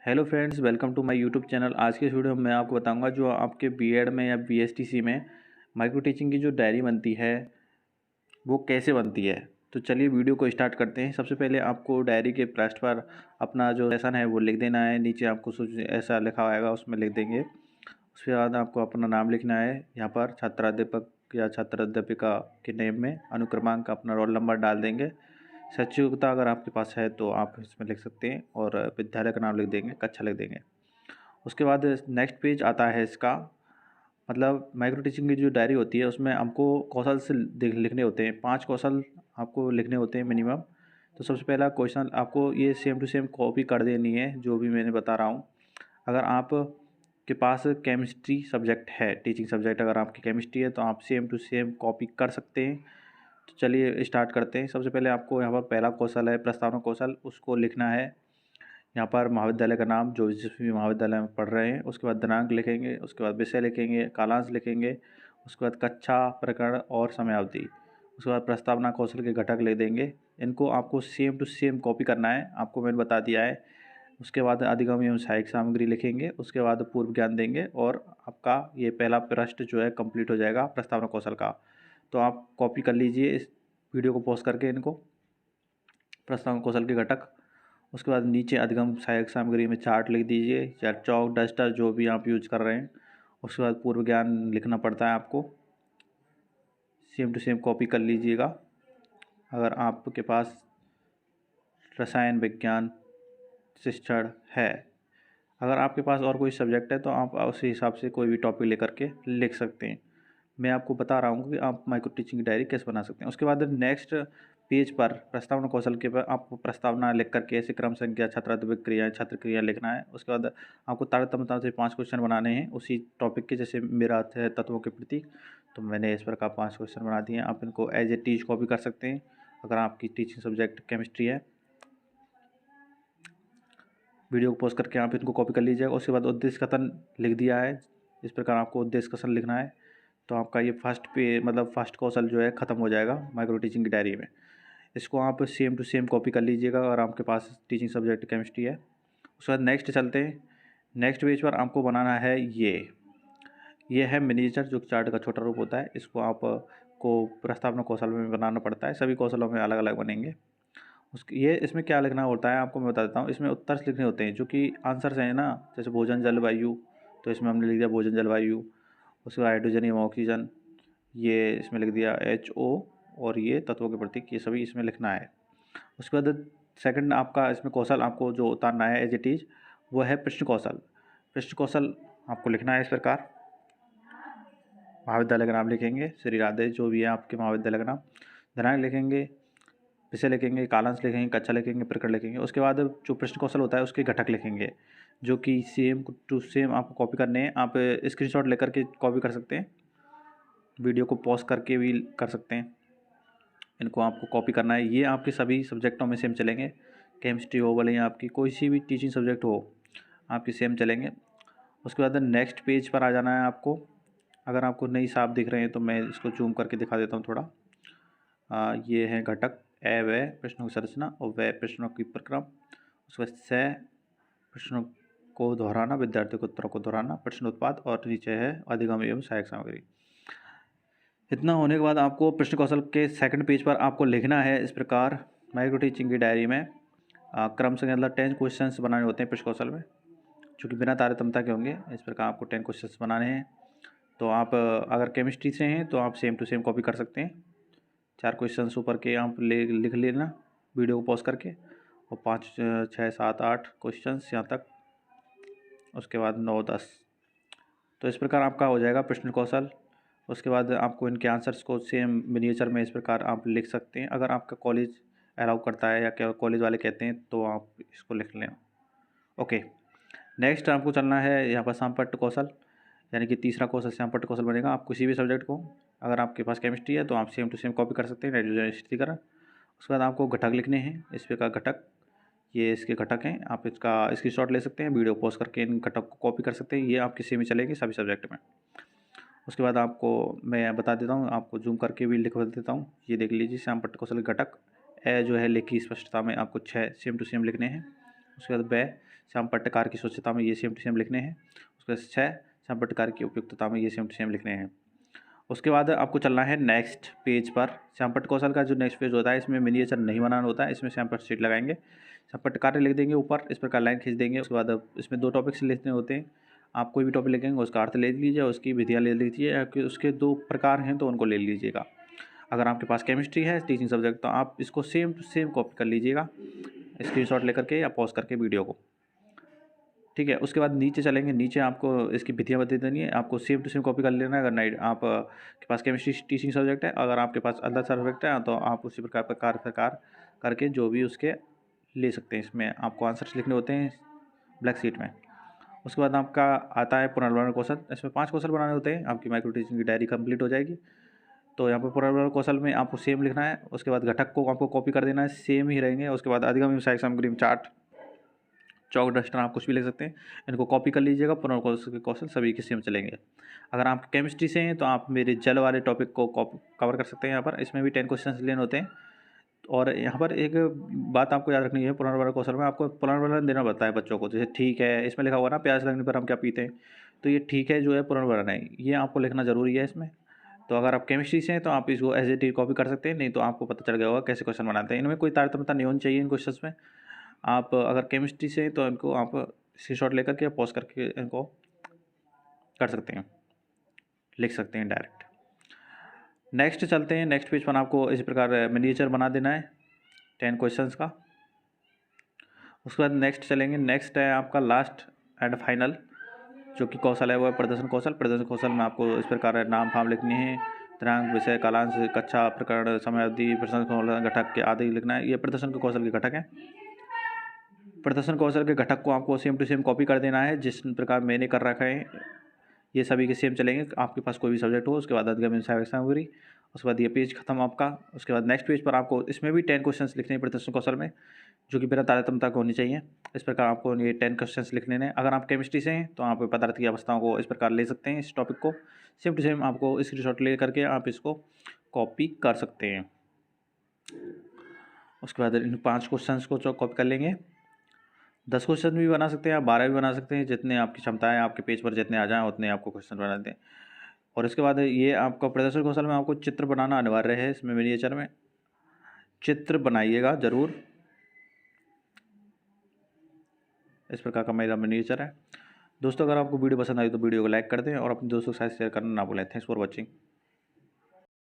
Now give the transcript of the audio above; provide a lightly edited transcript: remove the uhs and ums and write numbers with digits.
Hello friends, welcome to my YouTube channel. आज के इस वीडियो में मैं आपको बताऊंगा जो आपके बीएड में या बीएसटीसी में माइक्रो टीचिंग की जो डायरी बनती है वो कैसे बनती है। तो चलिए वीडियो को स्टार्ट करते हैं। सबसे पहले आपको डायरी के पृष्ठ पर अपना जो लेसन है वो लिख देना है। नीचे आपको ऐसा लिखा आएगा, उसमें लिख देंगे। उसके बाद आपको अपना नाम लिखना है। यहाँ पर छात्राध्यापक या छात्राध्यापिका के नेम में अनुक्रमांक अपना रोल नंबर डाल देंगे। सचिवता अगर आपके पास है तो आप इसमें लिख सकते हैं और विद्यालय का नाम लिख देंगे, कक्षा लिख देंगे। उसके बाद नेक्स्ट पेज आता है इसका, मतलब माइक्रो टीचिंग की जो डायरी होती है उसमें हमको कौशल से लिखने होते हैं। 5 कौशल आपको लिखने होते हैं मिनिमम। तो सबसे पहला क्वेश्चन आपको ये सेम टू सेम कॉपी कर देनी है जो भी मैंने बता रहा हूँ। अगर आप के पास केमिस्ट्री सब्जेक्ट है, टीचिंग सब्जेक्ट अगर आपकी केमिस्ट्री है तो आप सेम टू सेम कॉपी कर सकते हैं। तो चलिए स्टार्ट करते हैं। सबसे पहले आपको यहाँ पर पहला कौशल है प्रस्तावना कौशल, उसको लिखना है। यहाँ पर महाविद्यालय का नाम जो जिस भी महाविद्यालय में पढ़ रहे हैं, उसके बाद दिनांक लिखेंगे, उसके बाद विषय लिखेंगे, कालांश लिखेंगे, उसके बाद कक्षा, प्रकरण और समयावधि। उसके बाद प्रस्तावना कौशल के घटक लिख देंगे। इनको आपको सेम टू सेम कॉपी करना है, आपको मैंने बता दिया है। उसके बाद अधिगम एवं सहायक सामग्री लिखेंगे, उसके बाद पूर्व ज्ञान देंगे और आपका ये पहला पृष्ठ जो है कंप्लीट हो जाएगा प्रस्तावना कौशल का। तो आप कॉपी कर लीजिए इस वीडियो को पॉज करके इनको, प्रस्तावना कौशल के घटक। उसके बाद नीचे अधिगम सहायक सामग्री में चार्ट लिख दीजिए या चौक डस्टर जो भी आप यूज कर रहे हैं। उसके बाद पूर्व ज्ञान लिखना पड़ता है आपको, सेम टू सेम कॉपी कर लीजिएगा। अगर आपके पास रसायन विज्ञान शिक्षण है, अगर आपके पास और कोई सब्जेक्ट है तो आप उसी हिसाब से कोई भी टॉपिक लेकर के लिख सकते हैं। मैं आपको बता रहा हूँ कि आप माइक्रो टीचिंग की डायरी कैसे बना सकते हैं। उसके बाद नेक्स्ट पेज पर प्रस्तावना कौशल के पर आपको प्रस्तावना लिख करके ऐसे क्रम संख्या छात्राध्यापक क्रियाएँ छात्र क्रिया लिखना है। उसके बाद आपको तारतम्यता से 5 क्वेश्चन बनाने हैं उसी टॉपिक के। जैसे मेरा अर्थ है तत्वों के प्रतीक, तो मैंने इस प्रकार 5 क्वेश्चन बना दिए हैं। आप इनको एज ए टीच कॉपी कर सकते हैं अगर आपकी टीचिंग सब्जेक्ट केमिस्ट्री है। वीडियो को पॉज करके आप इनको कॉपी कर लीजिएगा। उसके बाद उद्देश्य कथन लिख दिया है, इस प्रकार आपको उद्देश्य कथन लिखना है। तो आपका ये फर्स्ट पे मतलब फर्स्ट कौशल जो है ख़त्म हो जाएगा माइक्रो टीचिंग की डायरी में। इसको आप सेम टू सेम कॉपी कर लीजिएगा अगर आपके पास टीचिंग सब्जेक्ट केमिस्ट्री है। उसके बाद नेक्स्ट चलते हैं। नेक्स्ट पेज पर आपको बनाना है ये है मिनिएचर, जो चार्ट का छोटा रूप होता है। इसको आप को प्रस्तावना कौशल में बनाना पड़ता है, सभी कौशलों में अलग अलग बनेंगे। उसकी ये इसमें क्या लिखना होता है आपको मैं बता देता हूँ। इसमें उत्तर लिखने होते हैं जो कि आंसर्स हैं ना, जैसे भोजन जलवायु, तो इसमें हमने लिख दिया भोजन जलवायु। उसके बाद हाइड्रोजन एवं ऑक्सीजन, ये इसमें लिख दिया HO, और ये तत्वों के प्रतीक, ये सभी इसमें लिखना है। उसके बाद सेकंड आपका इसमें कौशल आपको जो उतारना है एज इट इज़, वो है प्रश्न कौशल। प्रश्न कौशल आपको लिखना है इस प्रकार। महाविद्यालय का नाम लिखेंगे, श्री राधे जो भी है आपके महाविद्यालय का नाम, दिनांक लिखेंगे, विषय लिखेंगे, कालांश लिखेंगे, कक्षा लिखेंगे, प्रकरण लिखेंगे। उसके बाद जो प्रश्न कौशल होता है उसके घटक लिखेंगे जो कि सेम टू सेम आपको कॉपी करने हैं। आप स्क्रीनशॉट लेकर के कॉपी कर सकते हैं, वीडियो को पॉज करके भी कर सकते हैं। इनको आपको कॉपी करना है। ये आपके सभी सब्जेक्टों में सेम चलेंगे, केमिस्ट्री हो भले या आपकी कोई सी भी टीचिंग सब्जेक्ट हो, आपकी सेम चलेंगे। उसके बाद नेक्स्ट पेज पर आ जाना है आपको। अगर आपको नहीं साफ दिख रहे हैं तो मैं इसको जूम करके दिखा देता हूँ थोड़ा। ये हैं घटक ए व प्रश्नों की संरचना और व प्रश्नों की प्रक्रम। उसके बाद स प्रश्नों को दोहराना, विद्यार्थियों के उत्तरों को दोहराना, प्रश्न उत्पाद, और नीचे है अधिगम एवं सहायक सामग्री। इतना होने के बाद आपको प्रश्न कौशल के सेकंड पेज पर आपको लिखना है इस प्रकार। माइक्रो टीचिंग की डायरी में क्रम से मतलब 10 क्वेश्चंस बनाने होते हैं प्रश्न कौशल में, जो कि बिना तारतम्यता के होंगे। इस प्रकार आपको 10 क्वेश्चंस बनाने हैं। तो आप अगर केमिस्ट्री से हैं तो आप सेम टू सेम कॉपी कर सकते हैं। 4 क्वेश्चंस ऊपर के आप लिख लेना वीडियो को पॉज करके, और 5 6 7 8 क्वेश्चंस यहाँ तक, उसके बाद 9 10। तो इस प्रकार आपका हो जाएगा प्रश्न कौशल। उसके बाद आपको इनके आंसर्स को सेम मिनिएचर में इस प्रकार आप लिख सकते हैं। अगर आपका कॉलेज अलाउ करता है या क्या कॉलेज वाले कहते हैं तो आप इसको लिख लें। ओके, नेक्स्ट आपको चलना है यहाँ पर सामपट्ट कौशल, यानी कि तीसरा कौशल सामपट्ट कौशल बनेगा। आप किसी भी सब्जेक्ट को, अगर आपके पास केमिस्ट्री है तो आप सेम टू सेम कॉपी कर सकते हैं, नाइट्रोजन स्थिरीकरण। उसके बाद आपको घटक लिखने हैं इस प्रकार घटक, ये इसके घटक हैं। आप इसका स्क्रीनशॉट ले सकते हैं, वीडियो पॉज करके इन घटक को कॉपी कर सकते हैं। ये आपके सेम ही चलेंगे सभी सब्जेक्ट में। उसके बाद आपको मैं बता देता हूँ, आपको जूम करके भी लिखवा देता हूँ। ये देख लीजिए श्यामपट्ट कौशल घटक ए जो है लेखी स्पष्टता में आपको 6 सेम टू सेम लिखने हैं। उसके बाद ब श्याम पट्टकार की स्वच्छता में ये सेम टू सेम लिखने हैं। उसके बाद 6 श्याम पट्टकार की उपयुक्तता में ये सेम टू सेम लिखने हैं। उसके बाद आपको चलना है नेक्स्ट पेज पर। श्याम पट्ट कौशल का जो नेक्स्ट पेज होता है इसमें मिनिएचर नहीं बनाना होता है, इसमें श्याम पट्ट शीट लगाएंगे, श्याम पट्टकार लिख देंगे ऊपर, इस प्रकार लाइन खींच देंगे। उसके बाद इसमें 2 टॉपिक्स लिखने होते हैं। आप कोई भी टॉपिक लिखेंगे उसका अर्थ ले लीजिए, उसकी विधियाँ ले लीजिए, या कि उसके 2 प्रकार हैं तो उनको ले लीजिएगा। अगर आपके पास केमिस्ट्री है टीचिंग सब्जेक्ट तो आप इसको सेम टू सेम कॉपी कर लीजिएगा स्क्रीनशॉट लेकर के या पॉज करके वीडियो को, ठीक है। उसके बाद नीचे चलेंगे, नीचे आपको इसकी विधियाँ बता देनी है, आपको सेम टू सेम कॉपी कर लेना है। अगर नहीं आप के पास केमिस्ट्री टीचिंग सब्जेक्ट है, अगर आपके पास अदर सब्जेक्ट है तो आप उसी प्रकार करके जो भी उसके ले सकते हैं। इसमें आपको आंसर्स लिखने होते हैं ब्लैक शीट में। उसके बाद आपका आता है पुनर्वर्ण कौशल, इसमें 5 कौशल बनाने होते हैं। आपकी माइक्रो टीचिंग की डायरी कंप्लीट हो जाएगी। तो यहाँ पर पुनर्वर्ण कौशल में आपको सेम लिखना है। उसके बाद घटक को आपको कॉपी कर देना है, सेम ही रहेंगे। उसके बाद अधिगम सहायक सामग्री में चार्ट, चौक, डस्टर, आप कुछ भी लिख सकते हैं, इनको कॉपी कर लीजिएगा। पुनर्कौशल के कौशल सभी के सेम चलेंगे। अगर आप केमिस्ट्री से हैं तो आप मेरे जल वाले टॉपिक को कवर कर सकते हैं। यहाँ पर इसमें भी 10 क्वेश्चन लेने होते हैं। और यहाँ पर एक बात आपको याद रखनी है, पुनर्वर्ण कौशल में आपको पुनर्वर्ण देना पड़ता है बच्चों को। जैसे ठीक है, इसमें लिखा हुआ ना प्यास लगने पर हम क्या पीते हैं, तो ये ठीक है जो है पुनर्वर्ण है, ये आपको लिखना ज़रूरी है इसमें। तो अगर आप केमिस्ट्री से हैं तो आप इसको एज इट इज कॉपी कर सकते हैं, नहीं तो आपको पता चल गया होगा कैसे क्वेश्चन बनाते हैं। इनमें कोई तारतम्यता नहीं होनी चाहिए इन क्वेश्चन में। आप अगर केमिस्ट्री से हैं तो इनको आप स्क्रीनशॉट लेकर के पॉज करके इनको कर सकते हैं, लिख सकते हैं डायरेक्ट। नेक्स्ट चलते हैं, नेक्स्ट पेज पर आपको इस प्रकार मिनिएचर बना देना है 10 क्वेश्चंस का। उसके बाद नेक्स्ट चलेंगे, नेक्स्ट है आपका लास्ट एंड फाइनल जो कि कौशल है वो है प्रदर्शन कौशल। प्रदर्शन कौशल में आपको इस प्रकार नाम फार्म लिखने हैं, दिनांक, विषय, कालांश, कक्षा, प्रकरण, समयावधि, प्रदर्शन कौशल घटक के आदि लिखना है। ये प्रदर्शन के कौशल के घटक हैं। प्रदर्शन कौशल के घटक को आपको सेम टू सेम कॉपी कर देना है जिस प्रकार मैंने कर रखा है। ये सभी के सेम चलेंगे, आपके पास कोई भी सब्जेक्ट हो। उसके बाद अधिगम सहायक सामग्री, उसके बाद ये पेज खत्म आपका। उसके बाद नेक्स्ट पेज पर आपको इसमें भी 10 क्वेश्चंस लिखने हैं प्रदर्शन कौशल में, जो कि बिना तारतम्यता के होनी चाहिए। इस प्रकार आपको ये 10 क्वेश्चंस लिखने हैं। अगर आप केमिस्ट्री से हैं तो आप पदार्थ की अवस्थाओं को इस प्रकार ले सकते हैं। इस टॉपिक को सेम टू सेम आपको स्क्रीनशॉट ले करके आप इसको कॉपी कर सकते हैं। उसके बाद इन 5 क्वेश्चंस को जो कॉपी कर लेंगे, 10 क्वेश्चन भी बना सकते हैं आप, 12 भी बना सकते हैं, जितने आपकी क्षमता है, आपके पेज पर जितने आ जाएँ उतने आपको क्वेश्चन बना दें। और इसके बाद ये आपका प्रदर्शन कौशल में आपको चित्र बनाना अनिवार्य है। इसमें मिनिएचर में चित्र बनाइएगा ज़रूर। इस प्रकार का मेरा मिनिएचर है। दोस्तों अगर आपको वीडियो पसंद आई तो वीडियो को लाइक कर दें और अपने दोस्तों के साथ शेयर करना ना भूलें। Thanks for watching.